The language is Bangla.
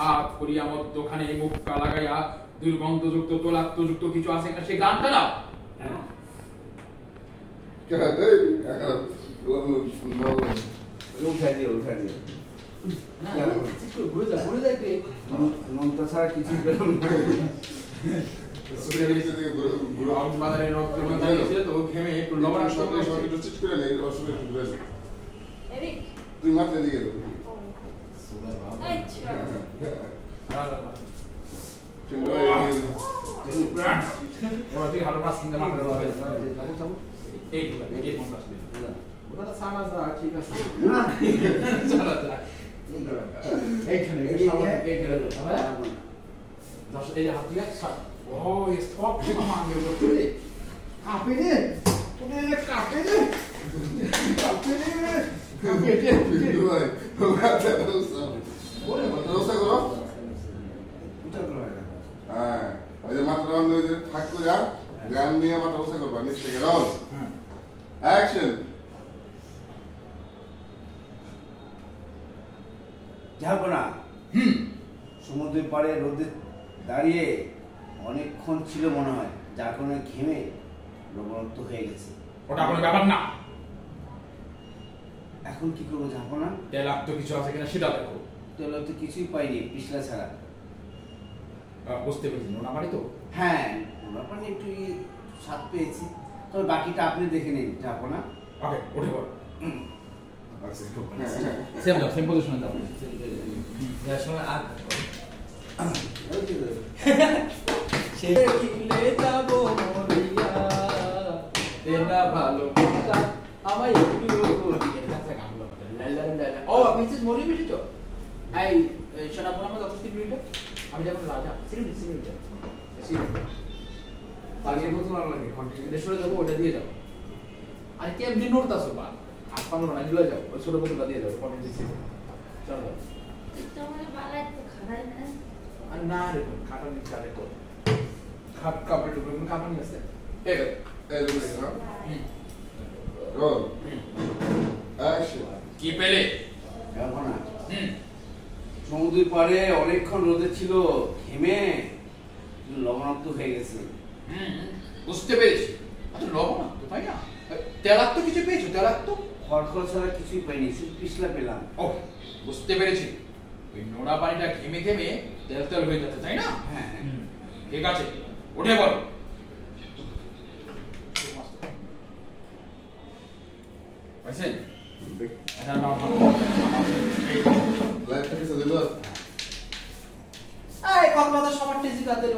ভাত করিয়া মধ্যখানে মুখটা লাগাইয়া দুর্গন্ধযুক্ত তৈলাক্তযুক্ত কিছু আছে কিনা সেই গানটা দাও। উঠাই দিও না ঘুরে যা মমতা ছাড়া কিছুই পেলাম না। বাজারে তো ঘেমে একটু লবণ তুই মাত্র দিকে যাবো না। সমুদ্রের পাড়ে রোদে দাঁড়িয়ে অনেকক্ষণ ছিল মনে হয়, যার কারণে ঘেমে লবণাক্ত হয়ে গেছে। ওটা কোনো ব্যাপার না। এখন কি করবো যাবো না? তৈলাক্ত কিছু আছে কিনা সেটা দেখো। তৈলাক্ত কিছুই পাইনি, পিছলা ছাড়া। বুঝতে পেরেছি নোনা পানি তো। হ্যাঁ, নোনা পানি একটু স্বাদ পেয়েছি, তবে বাকিটা আপনি দেখে নিন। যাবো না। ওকে, উঠে পড়ো। সেম পজিশনে যাও। যার সময় আর শেখিলে যাব মরিয়া তেনা ভালো কথা আমায় একটু ও মিসেস মরি বিলিটো এই শোনা পড়া আমাদের অবস্থিত বিলিটো আমি যখন রাজা সিরিয়াস আগে প্রথম লাগে কন্টিনিউ দেশে যাব ওটা দিয়ে যাও আর কি এমনি নড়তাছো বা আর পানো না দিলে যাও ওই ছোট বোতলটা দিয়ে যাও কন্টিনিউ দিছি চলো তোমার বালাই তো খারাই না আর না রে খাটা নি চালে তো খাপ কাপড় টুকরো কাপড় নিয়ে আসে এই লোক না রোল অ্যাকশন কি পেলে যাবো না। সমুদ্রের পাড়ে অনেকক্ষণ রোদে ছিল, ঘেমে লবণাক্ত হয়ে গেছে। বুঝতে পেরেছি। আচ্ছা লবণাক্ত তাই না? তেলাক্ত কিছু পেয়েছো? তেলাক্ত খড়খড় ছাড়া কিছুই পাইনি, শুধু পিছলা পেলাম। ও বুঝতে পেরেছি। ওই নোনা পানিটা ঘেমে ঘেমে তেল তেল হয়ে যাচ্ছে তাই না? হ্যাঁ ঠিক আছে, উঠে পড়ো। পাইছেন? এটা নাও। লাইফ থেকে সদিলো এই কথা সবার টেজি কাদের